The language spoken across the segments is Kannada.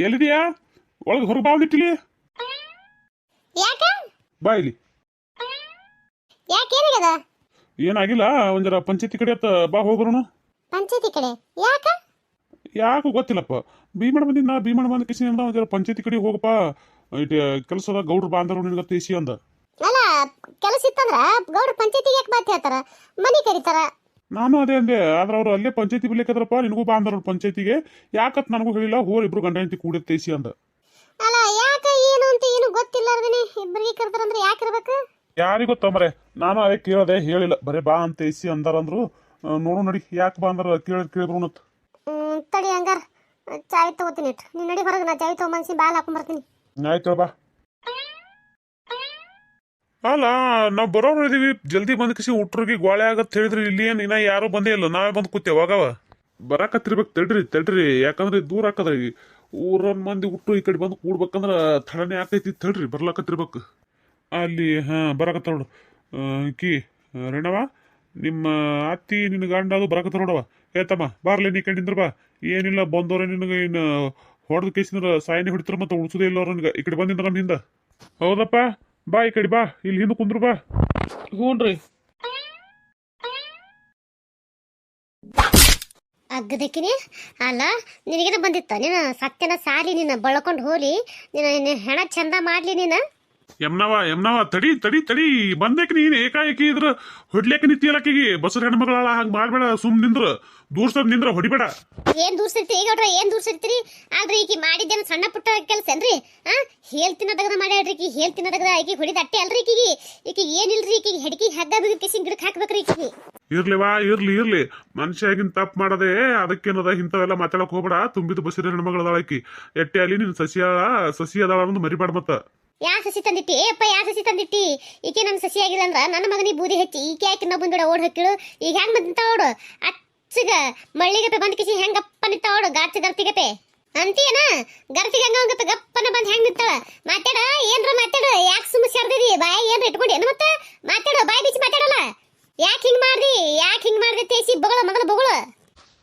ಎಲ್ಲಿದೀಯಾ? ಒಳಗೆ ಹೊರಗೆ ಬಾ ಒಂದಿಟ್ಟಿಲಿ. ಯಾಕ ಬಾ ಇಲ್ಲಿ. ಯಾಕೆ ಏನಾಗದ? ಏನಾಗಿಲ್ಲ, ಒಂದರ ಪಂಚಾಯತಿ ಕಡೆ ಅತ್ತ ಬಾ ಹೋಗ್ರು. ಪಂಚಾಯತಿ ಕಡೆ ಯಾಕ? ಯಾಕೋ ಗೊತ್ತಿಲ್ಲಪ್ಪ. ಭೀಮಣ ಬಂದಿದ್ದ, ಭೀಮಣ ಬಂದ ಕಿಸಿ ಅಂದ ಒಂದರ ಪಂಚಾಯತಿ ಕಡೆ ಹೋಗಪ್ಪ, ಇಟ್ ಕೆಲಸದ ಗೌಡ್ರು ಬಾಂಧವರು ನಿನಗ ತೀಸಿ ಅಂದ. ಅಲ್ಲ, ಕೆಲಸ ಇತ್ತಂದ್ರ ಗೌಡ್ರ ಪಂಚಾಯತಿಗೆ ಯಾಕೆ ಬಾತ್ ಹೇಳ್ತಾರ, ಮನಿ ಕರೀತಾರ. ನಾನು ಅದೇ ಅಂದೆ, ಆದ್ರೆ ಅವ್ರು ಅಲ್ಲೇ ಪಂಚಾಯತಿ ಬಿಡ್ಲಿಕ್ಕದ್ರಪ್ಪ, ನಿನಗೂ ಬಾಂಧವ್ರ ಪಂಚಾಯತಿಗೆ ಯಾಕತ್ ನನಗೂ ಹೇಳಿಲ್ಲ. ಹೋರ್ ಇಬ್ರು ಗಂಡ ಹೆಂಡತಿ ಕೂಡ ತೀಸಿ ಅಂದ. ಅಲ್ಲ, ಯಾಕ ಏನು ಅಂತ ಏನು ಗೊತ್ತಿಲ್ಲಾರ್ದೇನೆ ಇಬ್ಬರಿಗೆ ಕರ್ತಾರಂದ್ರೆ ಯಾಕೆ ಇರ್ಬೇಕು? ಯಾರಿಗ ಗೊತ್ತಂಬ್ರೆ, ನಾನು ಅದೇ ಕೇಳದೆ, ಹೇಳಿಲ್ಲ. ಬರೇ ಬಾ ಅಂತ ಇಸಿ ಅಂದಾರಂದ್ರು. ನೋಡು ನಡಿ, ಯಾಕೆ ಬಾ ಅಂದ್ರ ಕೇಳಿದ್ರು ಅನ್ನತ್. ತಡಿ ಹಂಗಾರ ಚಾಯ್ ತಗೋತೀನಿ ಇಟ್ಟು. ನೀನ್ ನಡಿ ಹೊರಗೆ, ನಾ ಚಾಯ್ ತಗೊಂಬನ್ಸಿ ಬಾಲ್ ಹಾಕೊಂಡ್ಬರ್ತೀನಿ. ಆಯ್ತು ಬಾ. ಅಲ್ಲ, ನಾವು ಬರೋರು ಇದೀವಿ, ಜಲ್ದಿ ಬಂದ್ ಕಿಸಿ ಉಟ್ರಿಗೆ ಗೋಳೆ ಆಗತ್ ಹೇಳಿದ್ರಿ. ಇಲ್ಲಿ ಏನ್ ಇನ್ನ ಯಾರು ಬಂದೇ ಇಲ್ಲ, ನಾವೇ ಬಂದ್ ಕೂತೇವ. ಅವಾಗವ ಬರಾಕತ್ತಿರ್ಬೇಕು. ತಡ್ರಿ ಯಾಕಂದ್ರೆ ದೂರ ಹಾಕದ್ರಿ. ಊರನ್ ಮಂದಿ ಉಟ್ಟು ಈ ಕಡೆ ಬಂದು ಕೂಡ್ಬೇಕಂದ್ರ ಥಳನೆ ಆಕೈತಿ. ತಡ್ರಿ, ಬರ್ಲಾಕತ್ತಿರ್ಬೇಕು. ಅಲ್ಲಿ ಬರಾಕತ್ತ ನೋಡು. ಕಿ ರೇಣವ, ನಿಮ್ಮ ಅತ್ತಿ ನಿನ್ನ ಗಂಡ ಅದು ಬರಾಕತ್ತ ನೋಡವ. ತಮ್ಮ ಬಾರ್ಲಿ, ನೀ ಕಡೆ ನಿಂದ್ರ ಬಾ. ಏನಿಲ್ಲ, ಬಂದವ್ರೆ ನಿನಗೆ ಇನ್ನು ಹೊಡೆದ ಕೇಸಿಂದ್ರ ಸಾಯನಿ ಹೊಡಿತಾರ, ಮತ್ತೆ ಉಳಿಸೋದೇ ಇಲ್ಲ ಅವ್ರ. ಈ ಕಡೆ ಬಂದಿಂದ ನಮ್ಮ ಹಿಂದ. ಹೌದಪ್ಪ, ಬಾ ಈ ಕಡೆ ಬಾ, ಇಲ್ಲಿ ಹಿಂದೆ ಕುಂದ್ರು ಬಾ. ಹ್ಞೂನ್ರಿ. ಅಗ್ಗದಕ್ಕಿನಿ. ಅಲ್ಲ, ನಿನಗೇನ ಬಂದಿತ್ತ? ನೀನು ಸತ್ಯನ ಸಾಲಿ ನೀನು ಬಳಕೊಂಡು ಹೋಲಿ, ನೀನು ಹೆಣ ಚಂದ ಮಾಡ್ಲಿ ನೀನು. ಯಮ್ನವ ತಡಿ ಬಂದೇಕ್. ನೀನ್ ಏಕಾಏಕಿ ಇದ್ರ ಹೊಡ್ಲಿಕ್ಕೆ ನಿಂತಿಯಲಕ್ಕಿಗೆ. ಬಸರ ಹೆಣ್ಮಗಳ ಹಂಗ ಮಾಡ್ಬೇಡ, ಸುಮ್ ನಿಂದ್ರ, ದೂರ್ಸದ್ ನಿಂದ್ರ, ಹೊಡಿಬೇಡ. ಏನ್ ದೂರ ಸರ್ತೀರಿ ಗೌಡ್ರ, ಏನ್ ದೂರ ಸರ್ತೀರಿ? ಆದ್ರೆ ಈಕಿ ಮಾಡಿದ್ದೇನು ಸಣ್ಣ ಪುಟ್ಟ ಕೆಲಸ ಏನ್ರಿ? ಹೇಳ್ತಿನ ತಗದ ಮಾಡ್ಯಾಡ್ರಿ. ಈಕಿ ಹೇಳ್ತಿನ ತಗದ ಈಕಿ ಹೊಡಿದ ಅಟ್ಟೆ ಅಲ್ರಿ. ಈಕಿಗೆ ಏನಿಲ್ರಿ, ಈಕಿಗೆ ಹೆಡ್ಕಿಗೆ ಹಗ್ಗ ಬಿಗಿ ಕಿಸಿಂಗ್ ಗಿಡಕ್ಕೆ ಹಾಕ್ಬೇಕ್ರಿ ಈಕಿಗೆ. ಇರ್ಲಿ ಮನುಷ್ಯಾಗಿನ್ ತಪ್ಪು ಮಾಡದೆ ಅದಕ್ಕೇನದ ಇಂಥವೆಲ್ಲ ಮಾತಾಡಕ್ ಹೋಗ್ಬೇಡ. ತುಂಬಿದ ಬಸರ ಹೆಣ್ಮಗಳದಾಳಕಿ. ಎಟ್ಟೆ ಅಲ್ಲಿ ನಿನ್ ಸಸಿ ಅದಾಳ ಅನ್ನೋದು ಮರಿಬೇಡ. ಮತ್ತ ಯಾ ಸಸಿ ತಂದಿಟ್ಟಿ ಅಪ್ಪ, ಯಾ ಸಸಿ ತಂದಿಟ್ಟಿ? ಈಕೆ ನನ್ ಸಸಿ ಆಗಿಲ್ಲ ಅಂದ್ರ ನನ್ನ ಮಗನಿಗೆ ಬೂದಿ ಹಚ್ಚಿ ಈಕೆ ಯಾಕೆ ಇನ್ನೊಬ್ಬನ ಬಿಡ ಓಡ್ ಹಾಕಿಳು. ಈಗ ಹೆಂಗ್ ಬಂತ ಓಡು ಅಚ್ಚಗ ಮಳ್ಳಿಗಪ್ಪೆ ಬಂದ್ ಕಿಸಿ ಹೆಂಗಪ್ಪ ನಿಂತ ಓಡು. ಗರ್ತಿಗಪ್ಪೆ ಅಂತೀಯನ? ಗರ್ತಿಗೆ ಹಂಗಪ್ಪ ಗಪ್ಪನ ಬಂದ್ ಹೆಂಗ್ ನಿಂತಾಳ. ಮಾತಾಡ, ಏನ್ರ ಮಾತಾಡ. ಯಾಕೆ ಸುಮ್ಮ ಸರ್ದಿದಿ? ಬಾಯಿ ಏನ್ರ ಇಟ್ಕೊಂಡಿ ಏನು? ಮತ್ತೆ ಮಾತಾಡ, ಬಾಯಿ ಬಿಚ್ಚಿ ಮಾತಾಡಲ್ಲ. ಯಾಕೆ ಹಿಂಗ್ ಮಾಡ್ದಿ ತೇಸಿ ಬಗಳ ಮೊದಲು ಬಗಳ.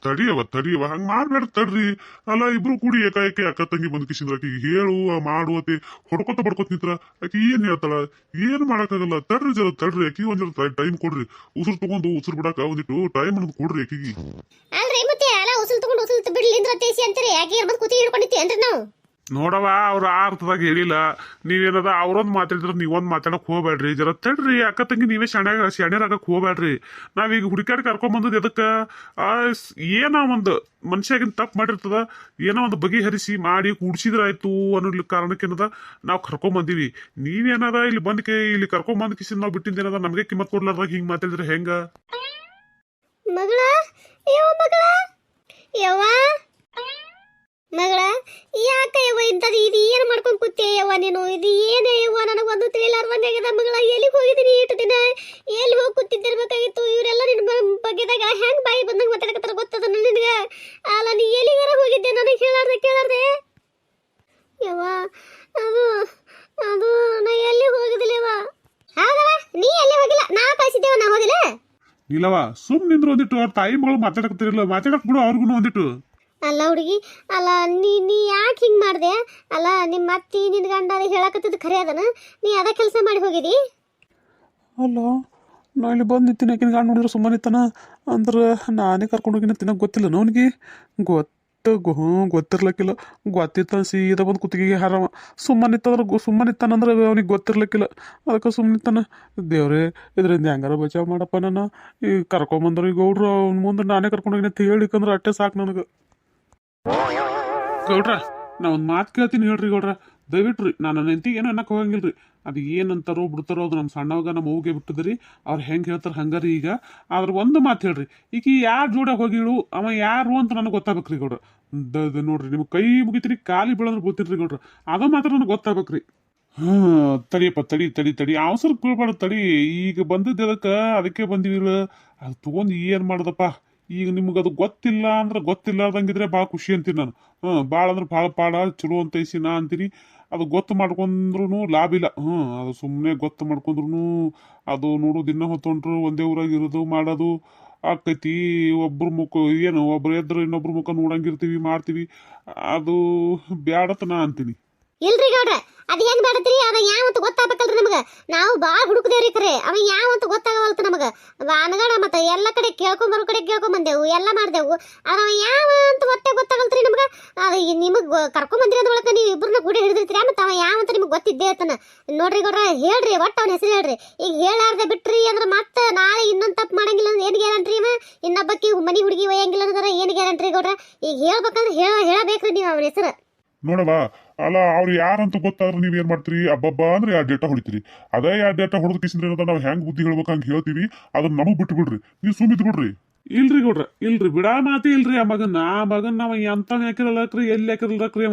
ತಡಿಯವ ಹಂಗ ಮಾಡ್ಬೇಡ. ತಡ್ರಿ. ಅಲ್ಲ, ಇಬ್ರು ಕೂಡಿ ಏಕಾಏಕಿ ಅಕ್ಕ ತಂಗಿ ಬಂದ್ ಕಿಸಿದ್ರ ಆಕಿಗೆ ಹೇಳು ಮಾಡುವತ್ತೆ ಹೊಡ್ಕೊತ ಬಡ್ಕೊತ ನಿಂತ್ರ ಆಕಿ ಏನ್ ಹೇಳ್ತಾಳ? ಏನ್ ಮಾಡಕ್ಕಾಗಲ್ಲ. ತಡ್ರಿ ಆಕಿ ಒಂದ್ ಟೈಮ್ ಕೊಡ್ರಿ. ಉಸಿರು ತಗೊಂಡು ಉಸಿರು ಬಿಡಾಕ ಒಂದಿಟ್ಟು ಟೈಮ್ ಅನ್ನೋದು ಕೊಡ್ರಿ ಆಕಿಗೆ. ಅಲ್ರಿ ಮತ್ತೆ ಅಲ್ಲ, ಉಸುಲ್ ತಗೊಂಡು ಉಸುಲ್ ಬಿಡ್ಲಿಂದ್ರ ತೇಸಿ ಅಂತೀರಿ. ಯಾಕೆ ಬಂದ್ ಕೂತಿ ಹಿಡ್ಕೊಂಡಿತ್ತಿ ಅಂದ್ರೆ ನಾವು ನೋಡವ, ಅವ್ರ ಆ ಅರ್ಥದಾಗ ಹೇಳಿಲ್ಲ. ನೀವೇನದ ಅವ್ರೊಂದ್ ಮಾತಾಡಿದ್ರ ನೀವೊಂದ್ ಮಾತಾಡಕ್ ಹೋಗ್ಬೇಡ್ರಿ. ಜರ ತಡ್ರಿ. ಅಕ್ಕ ತಂಗಿ ನೀವೇ ಶಾಣ್ಯರಾಗಕ್ ಹೋಗ್ಬೇಡ್ರಿ. ನಾವೀಗ ಹುಡುಕಾಡಿ ಕರ್ಕೊಂಬಂದದ್ ಎದಕ್ಕ? ಏನೋ ಒಂದು ಮನುಷ್ಯಾಗಿನ್ ತಪ್ಪು ಮಾಡಿರ್ತದ, ಏನೋ ಒಂದು ಬಗೆಹರಿಸಿ ಮಾಡಿ ಕೂಡ್ಸಿದ್ರಾಯ್ತು ಅನ್ನೋ ಕಾರಣಕ್ಕೇನದ ನಾವು ಕರ್ಕೊಂಬಂದಿವಿ. ನೀವೇನದ ಇಲ್ಲಿ ಕರ್ಕೊಂಬಂದ್ ಕಿಸಿದ್ ನಾವು ಬಿಟ್ಟಿದ್ದೇನದ ನಮಗೆ ಕಿಮ್ಮತ್ ಕೊಡ್ಲಾರ್ದಾಗ ಹಿಂಗ್ ಮಾತಾಡಿದ್ರೆ ಹೆಂಗ? ಮಗಳ ಮಗಳ ಯಾಕ ಯವ್ವ ಇಂಥದ್ದು ಇದು ಏನು ಮಾಡ್ಕೊಂಡು ಕೂತೆ ಯವ್ವ ನೀನು? ಇದು ಏನೇ ಯವ್ವ? ನನಗೊಂದು ತಿಳಿಲಾರ್ದಂಗಾಗಿದೆ ಮಗಳ. ಎಲ್ಲಿಗೆ ಹೋಗಿದ್ದೀನಿ ಇಷ್ಟು ದಿನ? ಎಲ್ಲಿ ಹೋಗಿ ಕೂತಿದ್ದಿರ್ಬೇಕಾಗಿತ್ತು? ಇವರೆಲ್ಲ ನಿನ್ನ ಬಗ್ಗೆದಾಗ ಹೆಂಗ್ ಬಾಯಿ ಬಂದಂಗೆ ಮಾತಾಡಕತ್ತಾರ ಗೊತ್ತದ ನಿನಗೆ? ಅಲ್ಲ, ನೀ ಎಲ್ಲಿಗಾರ ಹೋಗಿದ್ದೆ ನನಗೆ ಕೇಳಾರ್ದೆ ಯವ್ವ? ಅದು ಅದು ನಾ ಎಲ್ಲಿ ಹೋಗಿದ್ದಿಲ್ಲ ಯವ್ವ. ಹೌದವ, ನೀ ಎಲ್ಲಿ ಹೋಗಿಲ್ಲ, ನಾ ಕಳಿಸಿದ್ದೇವ, ನಾ ಹೋಗಿಲ್ಲ. ಇಲ್ಲವ, ಸುಮ್ ನಿಂದ್ರು ಒಂದಿಟ್ಟು. ಅವ್ರ ತಾಯಿ ಮಗಳು ಮಾತಾಡಕತ್ತಿರಲ್ಲ, ಮಾತಾಡಕ್ ಬಿಡು ಅವ್ರಿಗೂ ಒಂದಿಟ್ಟು. ಅಲ್ಲ ಹುಡುಗಿ, ಅಲ್ಲ ನೀ ಯಾಕೆ ಹಿಂಗೆ ಮಾಡಿದೆ? ಅಲ್ಲ, ನಿಮ್ಮ ಅತ್ತಿ ನಿನ್ನ ಗಂಡ ಹೇಳಕತ್ತಿದ್ದು ಖರೆ ಅದನ? ನೀ ಅದ ಕೆಲಸ ಮಾಡಿ ಹೋಗಿದಿ? ಅಲ್ಲ, ನಾ ಇಲ್ಲಿ ಬಂದು ನಿಂತೀನಿ. ಯಾಕಿನ ಗಂಡು ನೋಡಿದ್ರೆ ಸುಮ್ಮನೆ ನಿಂತಾನ ಅಂದ್ರೆ ನಾನೇ ಕರ್ಕೊಂಡು ಹೋಗಿನ ತಿನ್ನಕ್ಕೆ ಗೊತ್ತಿಲ್ಲ ಅವನಿಗೆ. ಗೊತ್ತಿರ್ಲಕ್ಕಿಲ್ಲ. ಗೊತ್ತಿತ್ತ ಸೀದಾ ಬಂದು ಕುತ್ತಿಗೆಗೆ ಹಾರವ. ಸುಮ್ಮನೆ ನಿಂತಾನಂದ್ರೆ ಅವ್ನಿಗೆ ಗೊತ್ತಿರ್ಲಕ್ಕಿಲ್ಲ. ಅದಕ್ಕೆ ಸುಮ್ಮನೆ ನಿಂತಾನ. ದೇವ್ರೇ, ಇದರಿಂದ ಹೆಂಗಾರ ಬಚಾವ್ ಮಾಡಪ್ಪ. ನಾನು ಈಗ ಕರ್ಕೊಂಬಂದ್ರು ಈಗ ಗೌಡ್ರು ಅವ್ನ ಮುಂದೆ ನಾನೇ ಕರ್ಕೊಂಡು ಹೋಗಿನ ಹೇಳಿಕಂದ್ರೆ ಅಟ್ಟೆ ಸಾಕು ನನಗೆ. ಗೌಡ್ರ, ನಾ ಒಂದು ಮಾತು ಕೇಳ್ತೀನಿ, ಹೇಳ್ರಿ ಗೌಡ್ರ. ದಯವಿಟ್ರಿ, ನಾನು ನೆಂತಿ ಏನೋ ಅನ್ನಕ್ಕೆ ಹೋಗಂಗಿಲ್ರಿ. ಅದು ಏನಂತಾರೋ ಬಿಡ್ತಾರೋ ಅದು ನಮ್ಮ ಸಣ್ಣವಾಗ ನಮ್ಮ ಅವ್ಗೆ ಬಿಟ್ಟದ್ರಿ. ಅವ್ರು ಹೆಂಗೆ ಹೇಳ್ತಾರೆ ಹಂಗಾರಿ. ಈಗ ಆದ್ರೆ ಒಂದು ಮಾತು ಹೇಳ್ರಿ, ಈಗ ಯಾರು ಜೋಡ ಹೋಗಿಳು, ಅವ ಯಾರು ಅಂತ ನನಗೆ ಗೊತ್ತಾಗ್ಬೇಕ್ರಿ ಗೌಡ್ರ. ನೋಡ್ರಿ, ನಿಮ್ಗೆ ಕೈ ಮುಗಿತೀರಿ, ಕಾಲಿ ಬೀಳಂದ್ರೆ ಗೊತ್ತಿರ್ರಿ ಗೌಡ್ರ. ಅದು ಮಾತ್ರ ನನಗೆ ಗೊತ್ತಾಗ್ಬೇಕ್ರಿ. ತಡಿಯಪ್ಪ, ತಡಿ ಅವಸರ ಬೀಳ್ಬಾರ್ದು. ತಡಿ, ಈಗ ಬಂದಿದ್ದ ಅದಕ್ಕೆ ಬಂದಿವಿಲ್ಲ. ಅದು ತಗೊಂಡು ಏನು ಮಾಡೋದಪ್ಪ. ಈಗ ನಿಮ್ಗೆ ಅದು ಗೊತ್ತಿಲ್ಲ ಅಂದ್ರೆ ಗೊತ್ತಿಲ್ಲಾರ್ದಂಗಿದ್ರೆ ಭಾಳ ಖುಷಿ ಅಂತೀನಿ ನಾನು. ಭಾಳ ಅಂದ್ರೆ ಭಾಳ ಪಾಡ ಚಲೋ ಅಂತ ಐಸಿ ನಾ ಅಂತೀನಿ. ಅದು ಗೊತ್ತು ಮಾಡ್ಕೊಂಡ್ರು ಲಾಭ ಇಲ್ಲ. ಅದು ಸುಮ್ಮನೆ ಗೊತ್ತು ಮಾಡ್ಕೊಂಡ್ರು ಅದು ನೋಡು, ದಿನ ಹೊತ್ತೊಂಡ್ರು ಒಂದೇ ಊರಾಗ ಇರೋದು ಮಾಡೋದು. ಆಕೈತಿ. ಒಬ್ರ ಮುಖ ಏನು ಒಬ್ರು ಎದ್ರು ಇನ್ನೊಬ್ರ ಮುಖ ನೋಡಂಗಿರ್ತೀವಿ ಮಾಡ್ತೀವಿ, ಅದು ಬ್ಯಾಡತ ನಾ ಅಂತೀನಿ. ಇಲ್ರಿ ಗೌಡ್ರ, ಅದ್ ಹೆಂಗ್ ಮಾಡತ್ರಿ? ಅದ ಯಾವಂತ ಗೊತ್ತಾಗ್ಬೇಕಲ್ರಿ ನಮಗ. ನಾವು ಬಾಳ್ ಹುಡುಕದೇವ್ರಿ ಖರೆ ಅವ ಯಾವಂತ ಗೊತ್ತಾಗವಲ್ತ ನಮಗ. ಅನಗಣ ಮತ್ತ ಎಲ್ಲ ಕಡೆ ಕೇಳ್ಕೊಂಬರೋ ಕಡೆ ಕೇಳ್ಕೊಂಬಂದೆವು, ಎಲ್ಲ ಮಾಡ್ದೆವು. ಅವ ಯಾವ ಅಂತ ಒಟ್ಟೆ ಗೊತ್ತಾಗಲ್ತ್ರಿ ನಮಗ. ಅದ ನಿಮಗ್ ಕರ್ಕೊಂಬಂದ್ರಿ ಅಂದ ಒಳಕ ನೀವು ಇಬ್ರನ್ನ ಗುಡಿ ಹಿಡಿದಿರ್ತೀರ, ಮತ್ತ ಅವ ಯಾವಂತ ನಿಮಗ್ ಗೊತ್ತಿದ್ದೇ ಆತನ. ನೋಡ್ರಿ ಗೌಡ್ರ, ಹೇಳ್ರಿ ಒಟ್ಟ ಅವನ ಹೆಸರು ಹೇಳ್ರಿ. ಈಗ ಹೇಳಾರ್ದೆ ಬಿಟ್ರಿ ಅಂದ್ರ ಮತ್ತ ನಾಳೆ ಇನ್ನೊಂದ್ ತಪ್ಪು ಮಾಡಂಗಿಲ್ಲ ಅಂದ್ರೆ ಏನ್ ಗ್ಯಾರಂಟ್ರಿ? ಇವ ಇನ್ನೊಬ್ಬಕ್ಕಿ ಮನಿ ಹುಡುಗಿ ಒಯ್ಯಂಗಿಲ್ಲ ಅಂದ್ರೆ ಏನ್ ಗ್ಯಾರಂಟ್ರಿ ಗೌಡ್ರ? ಈಗ ಹೇಳ್ಬೇಕಂದ್ರೆ ಹೇಳಬೇಕ್ರಿ ನೀವು ಅವನ ಹೆಸರು. ನೋಡವ, ಅಲ್ಲ ಅವ್ರು ಯಾರಂತ ಗೊತ್ತಾದ್ರೆ ನೀವ್ ಏನ್ ಮಾಡ್ತೀರಿ? ಅಬ್ಬಬ್ಬ ಅಂದ್ರೆ 2 ಡೇಟಾ ಹೊಡಿತೀರಿ. ಅದೇ 2 ಡೇಟಾ ಹೊಡೆದ ಕಿಸಿಂದ್ರೆ ನಾವು ಹೆಂಗ್ ಬುದ್ಧಿ ಹೇಳ್ಬೇಕು ಹಂಗೆ ಹೇಳ್ತೀವಿ. ಅದನ್ನ ನಮಗ್ ಬಿಟ್ಟು ಬಿಡ್ರಿ, ನೀವು ಸುಮ್ಮಿದ್ ಬಿಡ್ರಿ. ಇಲ್ರಿ ಗೌಡ್ರ, ಇಲ್ರಿ ಬಿಡಾ ಮಾತಿ ಇಲ್ರಿ. ಆ ಮಗನ್ ನಾವ ಎಂತ ಹಾಕಿರಲ್ಲಕ್ರಿ, ಎಲ್ಲಿ ಹಾಕಿರಲ್ಲಕ್ರಿ.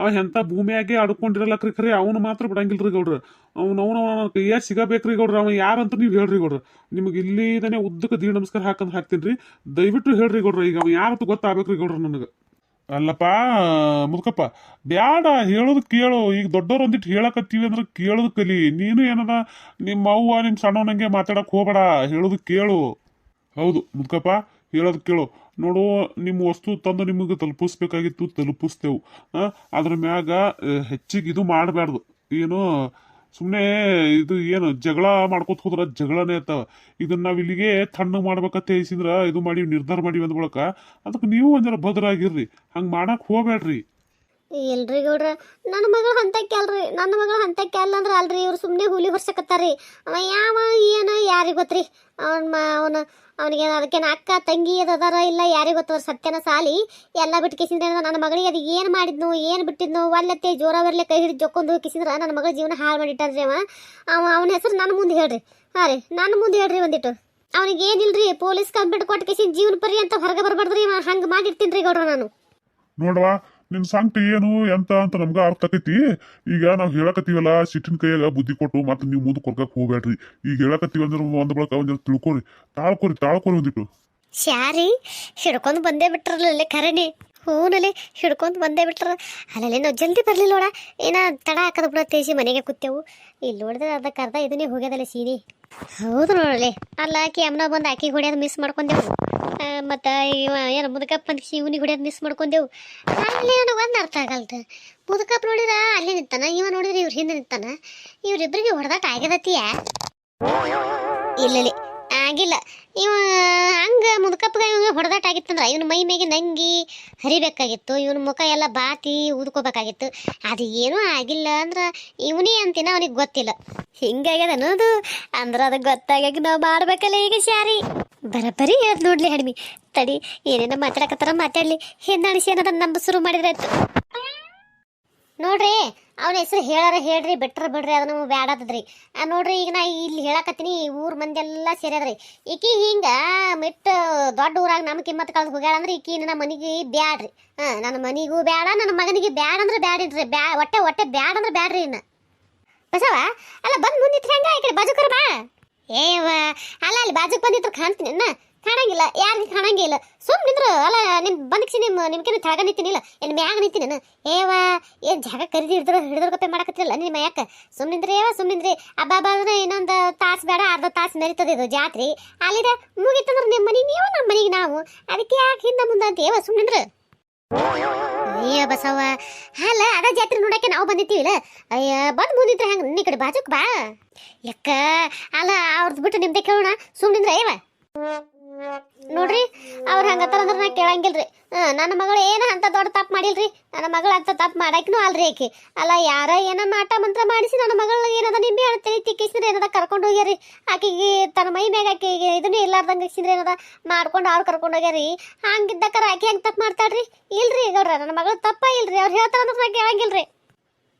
ಅವ ಎಂತ ಭೂಮಿಯಾಗೆ ಅಡ್ಕೊಂಡಿರಲ್ಲಕ್ರಿ. ಖರೆ ಅವನು ಮಾತ್ರ ಬಿಡಂಗಿಲ್ರಿ ಗೌಡ್ರ. ಅವನ ಕೈಯಾಗ ಸಿಗಬೇಕ್ರಿ ಗೌಡ್ರ. ಅವ ಯಾರಂತ ನೀವ್ ಹೇಳ್ರಿ ಗೌಡ್ರ. ನಿಮ್ಗೆ ಇಲ್ಲಿ ಇದಾನೆ ಉದ್ದಕ್ಕೆ ದೀಡ್ ನಮಸ್ಕಾರ ಹಾಕಂದ್ ಹಾಕ್ತೀನ್ರಿ. ದಯವಿಟ್ಟು ಹೇಳ್ರಿ ಗೌಡ್ರ. ಈಗ ಅವ ಯಾರಂತ ಗೊತ್ತಾಗ್ಬೇಕ್ರಿ ಗೌಡ್ರ ನನಗ. ಅಲ್ಲಪ್ಪ ಮುದುಕಪ್ಪ, ಬ್ಯಾಡ, ಹೇಳೋದು ಕೇಳು. ಈಗ ದೊಡ್ಡವ್ರು ಒಂದಿಟ್ಟು ಹೇಳಕತ್ತೀವಿ ಅಂದ್ರೆ ಕೇಳೋದು ಕಲಿ. ನೀನು ಏನದ ನಿಮ್ಮ ಅವ್ವ ನಿಮ್ಮ ಸಣ್ಣವನಂಗೆ ಮಾತಾಡಕ್ ಹೋಗ್ಬೇಡ, ಹೇಳೋದು ಕೇಳು. ಹೌದು ಮುದುಕಪ್ಪ, ಹೇಳೋದು ಕೇಳು. ನೋಡು, ನಿಮ್ಮ ವಸ್ತು ತಂದು ನಿಮಗೆ ತಲುಪಿಸ್ಬೇಕಾಗಿತ್ತು, ತಲುಪಿಸ್ತೇವು. ಅದ್ರ ಮ್ಯಾಗ ಹೆಚ್ಚಿಗೆ ಇದು ಮಾಡಬಾರ್ದು. ಏನು ಸುಮ್ಮನೆ ಇದು ಏನು ಜಗಳ ಮಾಡ್ಕೋತ ಹೋದ್ರ ಜಗಳನೇ ಇರ್ತಾವ. ಇದನ್ನ ನಾವ್ ಇಲ್ಲಿಗೆ ತಣ್ಣಗೆ ಮಾಡ್ಬೇಕಂತ ಹೇಳಿಸಿದ್ರ ಇದು ಮಾಡಿ ನಿರ್ಧಾರ ಮಾಡಿ ಬಂದ ಬಳಕ ಅದಕ್ಕೆ ನೀವು ಒಂದರ ಭದ್ರಾಗಿರ್ರಿ. ಹಂಗೆ ಮಾಡಕ್ ಹೋಗ್ಬೇಡ್ರಿ. ಇಲ್ರಿ ಗೌಡ್ರ, ನನ್ನ ಮಗಳು ಹಂತಕ್ಕೆ ಅಲ್ರಿ. ನನ್ನ ಮಗಳು ಹಂತಕ್ಕೆ ಅಲ್ಲ ಅಂದ್ರೆ ಅಲ್ರಿ, ಇವ್ರು ಸುಮ್ಮನೆ ಹುಲಿ ಹೊರ್ಸಕತ್ತಾರ್ರಿ. ಅವ ಯಾವ ಏನ ಯಾರಿಗೆ ಗೊತ್ತ್ರಿ? ಅವನಿಗೆ ಅದಕ್ಕೇನು ಅಕ್ಕ ತಂಗಿ ಅದಾರ ಇಲ್ಲ ಯಾರಿಗೆ ಗೊತ್ತವ್ರ? ಸತ್ಯನ ಸಾಲಿ ಎಲ್ಲ ಬಿಟ್ಟು ಕಿಸಿಂದ್ರೆ ನನ್ನ ಮಗಳಿಗೆ ಅದು ಏನು ಮಾಡಿದ್ನು ಏನು ಬಿಟ್ಟಿದ್ನು ಒಲ್ಲತ್ತೆ ಜೋರ ಬರ್ಲೆ ಕೈ ಹಿಡಿದು ಜೊಕ್ಕೊಂಡು ಕಿಸಿದ್ರ ನನ್ನ ಮಗಳ ಜೀವನ ಹಾಳು ಮಾಡಿಟ್ಟಾರ್ರಿ. ಅವನ ಹೆಸರು ನನ್ನ ಮುಂದೆ ಹೇಳ್ರಿ. ಹಾಂ ರೀ, ನನ್ನ ಮುಂದೆ ಹೇಳ್ರಿ ಒಂದಿಟ್ಟು. ಅವನಿಗೆ ಏನಿಲ್ರಿ, ಪೊಲೀಸ್ ಕಂಪ್ಲೇಂಟ್ ಕೊಟ್ಟು ಕಿಸಿನ ಜೀವನ ಪರಿ ಅಂತ ಹೊರಗೆ ಬರಬಾರ್ದ್ರಿ. ಹಂಗೆ ಮಾಡಿರ್ತೀನಿ ರೀ ಗೌಡ್ರ ನಾನು. ನೋಡವಾ, ನಿನ್ ಸಂಕಟ ಏನು ಎಂತ ಅಂತ ನಮ್ಗ ಅರ್ಥ ಆಕೈತಿ. ಈಗ ನಾವ್ ಹೇಳಕತ್ತೀವಲ್ಲ, ಸಿಟ್ಟಿನ ಕೈಯಾಗ ಬುದ್ಧಿ ಕೊಟ್ಟು ಮತ್ತೆ ನೀವು ಮುಂದೆ ಕೊರ್ಕಕ್ ಹೋಗ್ಬೇಡ್ರಿ. ಈಗ ಹೇಳಕತ್ತೀವಿ ಅಂದ್ರೆ ಒಂದ್ ಬಳಕ ಒಂದ್ ತಿಳ್ಕೊರಿ, ತಾಳ್ಕೊರಿ ಒಂದಿಟ್ಟು. ಶಾರಿ ಹಿಡ್ಕೊಂಡು ಬಂದೇ ಬಿಟ್ರಲ್ಲೇ ಖರೇನೆ. ಹೂನಲ್ಲಿ ಹಿಡ್ಕೊಂಡು ಬಂದೇ ಬಿಟ್ರ. ಅಲ್ಲಲ್ಲಿ ನಾವು ಜಲ್ದಿ ಬರ್ಲಿಲ್ಲ ನೋಡ. ಏನ ತಡ ಹಾಕದ ಬಿಡ ತೇಜಿ ಮನೆಗೆ ಕೂತೇವು. ಇಲ್ಲಿ ನೋಡಿದ್ರೆ ಅದಕ್ಕೆ ಅರ್ಧ ಇದನ್ನೇ ಹೋಗ್ಯದಲ್ಲ ಸೀನಿ. ಹೌದು ನೋಡಲಿ. ಅಲ್ಲ ಆಕಿ ಅಮ್ಮನ ಬಂದು ಆಕಿ ಹೊಡ್ಯೋದು ಮಿಸ್ ಮಾಡ್ಕೊಂಡೆವು. ಮತ್ತು ಇವ ಏನು ಮುದುಕಪ್ಪ ಅಂತ ಇವನಿಗೆ ಹೊಡ್ಯೋದು ಮಿಸ್ ಮಾಡ್ಕೊಂಡೆವು. ಅಲ್ಲಿ ನನಗೆ ಒಂದು ಅರ್ಥ ಆಗಲ್ತ. ಮುದುಕಪ್ಪ ನೋಡಿದ್ರೆ ಅಲ್ಲೇ ನಿಂತಾನ, ಇವ ನೋಡಿದ್ರೆ ಇವ್ರ ಹಿಂದೆ ನಿಂತಾನ. ಇವ್ರಿಬ್ರಿಗೆ ಹೊಡೆದಾಟ ಆಗ್ಯದತ್ತೀಯ? ಇಲ್ಲಲಿ ಆಗಿಲ್ಲ. ಇವ ಹಂಗೆ ಮುದುಕಪ್ಪಗ ಇವಾಗ ಹೊಡೆದಾಟ ಆಗಿತ್ತಂದ್ರೆ ಇವನ ಮೈ ಮೇಗೆ ನಂಗಿ ಹರಿಬೇಕಾಗಿತ್ತು. ಇವನ ಮುಖ ಎಲ್ಲ ಬಾತಿ ಊದ್ಕೋಬೇಕಾಗಿತ್ತು. ಅದು ಏನೂ ಆಗಿಲ್ಲ ಅಂದ್ರೆ ಇವನೇ ಅಂತಿನ ಅವನಿಗೆ ಗೊತ್ತಿಲ್ಲ. ಹಿಂಗಾಗ್ಯದ ಅನ್ನೋದು ಅಂದ್ರೆ ಅದಕ್ಕೆ ಗೊತ್ತಾಗಿ ನಾವು ಮಾಡ್ಬೇಕಲ್ಲ ಈಗ ಶಾರಿ. ಬರಬರಿ ಹೇಳ್ದು ನೋಡ್ಲಿ ಹಡ್ಮಿ. ತಡಿ, ಏನೇನೋ ಮಾತಾಡಕತ್ತಾರ ಮಾತಾಡ್ಲಿ. ಹಿಂದಾಣಿಸಿ ಏನದ ನಂಬ ಶುರು ಮಾಡಿದ್ರೆ ಆಯ್ತು ನೋಡ್ರಿ. ಅವನ ಹೆಸರು ಹೇಳ್ರಿ, ಬಿಟ್ರ ಬಿಡ್ರಿ, ಅದು ನಮಗೆ ಬ್ಯಾಡದ್ರಿ. ನೋಡ್ರಿ, ಈಗ ನಾ ಇಲ್ಲಿ ಹೇಳಕತ್ತೀನಿ, ಊರ್ ಮಂದಿ ಎಲ್ಲ ಸೇರ್ಯದ್ರಿ. ಈಕಿ ಹಿಂಗ ಮಿಟ್ಟು ದೊಡ್ಡ ಊರಾಗ ನಮ್ಮ ಕಿಮ್ಮತ್ ಕಳ್ದು ಹೋಗ್ಯಾಳ ಅಂದ್ರೆ ಈಕಿ ನನ್ನ ಮನೆಗೆ ಬ್ಯಾಡ್ರಿ. ನನ್ನ ಮನಿಗೂ ಬ್ಯಾಡ, ನನ್ನ ಮಗನಿಗೆ ಬ್ಯಾಡ ಅಂದ್ರೆ ಬ್ಯಾಡಿನ್ರಿ. ಒಟ್ಟೆ ಬ್ಯಾಡ ಅಂದ್ರೆ ಬ್ಯಾಡ್ರಿ. ಇನ್ನು ಬಸವ ಅಲ್ಲ ಬಂದು ಮುಂದಿತ್ತು ಹೆಂಗ ಈ ಕಡೆ ಬಾಜುಕರ ಬಾ. ಏವ ಅಲ್ಲ ಅಲ್ಲಿ ಬಾಜುಕ್ ಬಂದಿತ್ತು ಕಾಣ್ತೀನಿ ಅನ್ನ ಕಾಣಂಗಿಲ್ಲ, ಯಾರಿಗೆ ಕಾಣಂಗಿಲ್ಲ. ಸುಮ್ ನಿಂದ್ರು. ಅಲ್ಲ ನಿಮ್ ಬಂದಕ್ಷಿ ನಿಮ್ಕೇನು ಜಾಗ ನಿಂತೀನಿಲ್ಲ, ಏನು ಮ್ಯಾಗ ನಿಂತೀನಿ. ಏವ ಏನ್ ಜಾಗ ಕರಿದಿ ಹಿಡಿದ್ರ ಕಪ್ಪೆ ಮಾಡಕತ್ತಿರಲ್ಲ ನಿಮ್ಮ ಯಾಕ? ಸುಮ್ ನಿಂದ್ರಿ ಹಬ್ಬ ಅಂದ್ರೆ ಇನ್ನೊಂದು ತಾಸು ಬೇಡ, ಅರ್ಧ ತಾಸು ಮೆರಿತದ ಇದು ಜಾತ್ರೆ. ಅಲ್ಲಿದ ಮುಗಿತಂದ್ರೆ ನಿಮ್ಮ ಮನೆಗೆ ನೀವು, ನಮ್ಮ ಮನೆಗೆ ನಾವು. ಅದಕ್ಕೆ ಯಾಕೆ ಹಿಂದೆ ಮುಂದೆ ಅಂತ ಏವ ಸುಮ್ ನಿಂದ್ರು. ಅಯ್ಯ ಬಸವ, ಅಲ್ಲ ಅದ ಜಾತ್ರೆ ನೋಡಕ್ಕೆ ನಾವು ಬಂದಿತ್ತೀವಿಲ್ಲ. ಅಯ್ಯ ಬಂದು ಮುಂದಿದ್ರೆ ಹಂಗ ಈ ಕಡೆ ಬಾಜುಕ್ ಬಾ. ಯಾಕ ಅಲ್ಲ ಅವ್ರದ್ದು ಬಿಟ್ಟು ನಿಮ್ದೆ ಕೇಳೋಣ. ಸುಮ್ನಿಂದ್ರ ಏವ ನೋಡ್ರಿ, ಅವ್ರು ಹಂಗತ್ತಾರ ಅಂದ್ರೆ ನಾ ಕೇಳಂಗಿಲ್ರಿ. ನನ್ನ ಮಗಳು ಏನ ಅಂತ ದೊಡ್ಡ ತಪ್ಪು ಮಾಡಿಲ್ರಿ. ನನ್ನ ಮಗಳು ಅಂತ ತಪ್ಪು ಮಾಡಾಕಿನೂ ಅಲ್ರಿ ಆಕಿ. ಅಲ್ಲ ಯಾರ ಏನೋ ಮಾಟ ಮಂತ್ರ ಮಾಡಿಸಿ ನನ್ನ ಮಗಳ ಏನದ ನಿಂಬೆ ಹೇಳ್ತೀರಿ ತಿಕ್ಕಿಸಿದ್ರೆ ಏನದ ಕರ್ಕೊಂಡು ಹೋಗ್ಯಾರಿ. ಆಕಿಗೆ ತನ್ನ ಮೈ ಮ್ಯಾಗ ಆಕಿಗೆ ಇದನ್ನೇ ಇಲ್ಲಾರ್ದಂಗೆ ಇಕ್ಸಿದ್ರೆ ಏನದ ಮಾಡ್ಕೊಂಡು ಅವ್ರು ಕರ್ಕೊಂಡು ಹೋಗ್ಯಾರಿ. ಹಂಗಿದ್ದಕ್ಕಾರ ಆಕಿ ಹೆಂಗೆ ತಪ್ಪು ಮಾಡ್ತಾಳ್ರಿ? ಇಲ್ರಿ ಗೌಡ್ರ, ನನ್ನ ಮಗಳು ತಪ್ಪ ಇಲ್ರಿ. ಅವ್ರು ಹೇಳ್ತಾರ ಅಂದ್ರೆ ನಾ ಕೇಳಂಗಿಲ್ರಿ.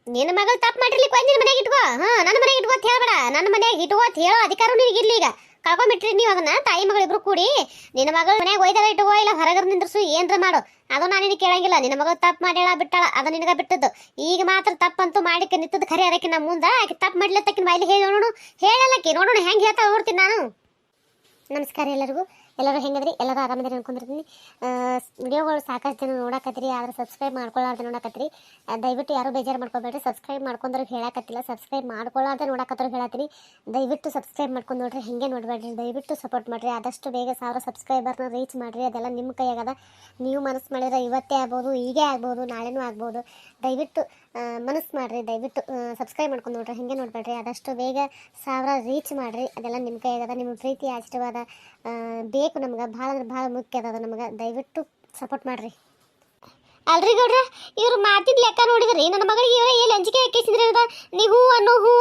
ನಿನ್ನ ಮಗಳು ತಪ್ಪು ಮಾಡಿರ್ಲಿಕ್ಕೆ ನಿನ್ನ ಮನೆಗೆ ಇಟ್ಕೋ. ನನ್ನ ಮನೆಗೆ ಇಟ್ಕೋ ಅಂತ ಹೇಳ್ಬೇಡ. ನನ್ನ ಮನೆಗೆ ಇಟ್ಕೋ ಅಂತ ಹೇಳೋ ಅಧಿಕಾರ ನಿನಗಿರ್ಲಿ. ಈಗ ಕಳ್ಕೊಂಡ್ಬಿಟ್ರಿ ನೀವು ಅದನ್ನ. ತಾಯಿ ಮಗಳಿಬ್ರು ಕೂಡಿ ನಿನ್ನ ಮಗಳು ಮನೆಗೆ ಒಯ್ದಾರ ಇಟ್ಕೋ, ಇಲ್ಲ ಹೊರಗರ್ ನಿಂದ್ರಸು, ಏನ್ರ ಮಾಡು. ಅದು ನಾನು ನಿನಗೆ ಕೇಳಂಗಿಲ್ಲ. ನಿನ್ನ ಮಗಳು ತಪ್ಪು ಮಾಡ್ಯಾಳ ಬಿಟ್ಟಾಳ, ಅದು ನಿನಗ ಬಿಟ್ಟದ್ದು. ಈಗ ಮಾತ್ರ ತಪ್ಪಂತೂ ಮಾಡಿಕ್ಕೆ ನಿಂತದ್ದು ಖರೆ. ಅದಕ್ಕೆ ನಮ್ಮ ಮುಂದೆ ಆಕೆ ತಪ್ಪು ಮಾಡ್ಲತ್ತಕ್ಕಿನ ಬಾಯಲ್ಲಿ ಹೇಳಿ ನೋಡೋಣ. ಹೇಳಲ್ಲಕ್ಕಿ ನೋಡೋಣ ಹೆಂಗೆ ಹೇಳ್ತಾ ನೋಡ್ತೀನಿ ನಾನು. ನಮಸ್ಕಾರ ಎಲ್ಲರಿಗೂ. ಎಲ್ಲರೂ ಹೆಂಗದ್ರಿ? ಎಲ್ಲರೂ ಆರಾಮದಿರಿ ಅನ್ಕೊಂಡಿರ್ತೀನಿ. ವಿಡಿಯೋಗಳು ಸಾಕಷ್ಟು ಜನ ನೋಡಕತ್ತೀರಿ, ಆದ್ರೆ ಸಬ್ಸ್ಕ್ರೈಬ್ ಮಾಡ್ಕೊಳ್ಳಾರ್ದೆ ನೋಡಕತ್ತೀರಿ. ದಯವಿಟ್ಟು ಯಾರು ಬೇಜಾರು ಮಾಡ್ಕೊಬೇಡ್ರಿ. Subscribe ಮಾಡ್ಕೊಂಡ್ರಿಗೆ ಹೇಳಕತ್ತಿಲ್ಲ, subscribe ಮಾಡ್ಕೊಳ್ಳಾರ್ದೆ ನೋಡಕತ್ತವ್ರು ಹೇಳತ್ತೀನಿ. ದಯವಿಟ್ಟು ಸಬ್ಸ್ಕ್ರೈಬ್ ಮಾಡ್ಕೊಂಡು ನೋಡ್ರಿ, ಹಿಂಗೆ ನೋಡಬೇಡ್ರಿ. ದಯವಿಟ್ಟು ಸಪೋರ್ಟ್ ಮಾಡಿರಿ. ಆದಷ್ಟು ಬೇಗ 1000 ಸಬ್ಸ್ಕ್ರೈಬರ್ನ ರೀಚ್ ಮಾಡಿರಿ. ಅದೆಲ್ಲ ನಿಮ್ಮ ಕೈಯಾಗದ. ನೀವು ಮನಸ್ಸು ಮಾಡಿದ್ರೆ ಇವತ್ತೇ ಆಗ್ಬೋದು, ಈಗೇ ಆಗ್ಬೋದು, ನಾಳೆನೂ ಆಗ್ಬೋದು. ದಯವಿಟ್ಟು ಮನಸ್ಸು ಮಾಡಿರಿ. ದಯವಿಟ್ಟು ಸಬ್ಸ್ಕ್ರೈಬ್ ಮಾಡ್ಕೊಂಡು ನೋಡ್ರಿ, ಹಿಂಗೆ ನೋಡಬೇಡ್ರಿ. ಆದಷ್ಟು ಬೇಗ 1000 ರೀಚ್ ಮಾಡಿರಿ. ಅದೆಲ್ಲ ನಿಮ್ಮ ಕೈಯಾಗದ. ನಿಮ್ಮ ಪ್ರೀತಿ ಆಶೀರ್ವಾದ ಬೇಕು ನಮ್ಗೆ, ಭಾಳ ಅಂದ್ರೆ ಭಾಳ ಮುಖ್ಯ ಅದ ನಮಗೆ. ದಯವಿಟ್ಟು ಸಪೋರ್ಟ್ ಮಾಡಿರಿ. ಅಲ್ರಿ ಗೌಡ್ರ, ಇವ್ರು ಮಾತಿನ ಲೆಕ್ಕ ನೋಡಿದ್ರಿ ನನ್ನ ಮಗಳಿಗೆ ಇವರೇ ಎಲ್ಲಿ ಅಂಜಿಕೆ ಹಾಕಿಸಿದ್ರಿ ಅದ. ನೀ ಹೂ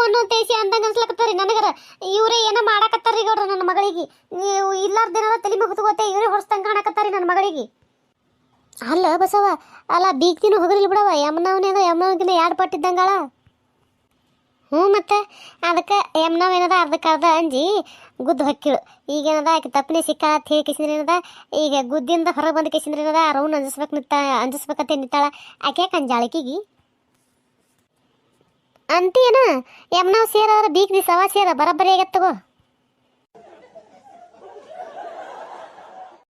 ಅನ್ನೋ ತೇಸಿ ಅಂದಂಗೆ ಅನ್ಸ್ಲಕತ್ತಾರಿ ನನಗರ. ಇವರೇ ಏನೋ ಮಾಡಾಕತ್ತಾರ್ರಿ ಗೌಡ್ರ ನನ್ನ ಮಗಳಿಗೆ. ನೀವು ಇಲ್ಲಾರ್ದೇನಾರ ತಲೆ ಮುಗಿದ್ಕೋತೆ ಇವರೇ ಹೊಡ್ಸ್ದಂಗೆ ಕಾಣಕತ್ತಾರಿ ನನ್ನ ಮಗಳಿಗೆ. ಅಲ್ಲ ಬಸವ, ಅಲ್ಲ ಬೀಗ್ತಿನೂ ಹೋಗ್ರಿಲ್ ಬಿಡವ. ಯಮ್ನವನಿಗಿನ 2 ಪಟ್ಟಿದ್ದಂಗಳ. ಹ್ಞೂ ಮತ್ತೆ ಅದಕ್ಕೆ ಯಮ್ನವೇನದ ಅರ್ಧಕ್ಕರ್ಧ ಅಂಜಿ ಗುದ್ದು ಹೊಕ್ಕಿಳು. ಈಗೇನದ ಆಕೆ ತಪ್ಪನೆ ಸಿಕ್ಕ ಅಂತ ಹೇಳಿ ಕಿಸಿದ್ರೇನದ, ಈಗ ಗುದ್ದಿಂದ ಹೊರಗೆ ಬಂದು ಕಿಸಿದ್ರೇನದ ರೌಂಡ್ ಅಂಜಿಸ್ಬೇಕಂತ ನಿಂತಾಳ. ಆಕೆ ಕಂಜಾಳಿಕಿಗಿ ಅಂತೀನ ಯಮ್ನವ್ ಸೇರ ಬೀಗ್ದಿ ಸವಾ ಸೇರ ಬರಬ್ಬರಿ ಆಗತ್ತಗೋ.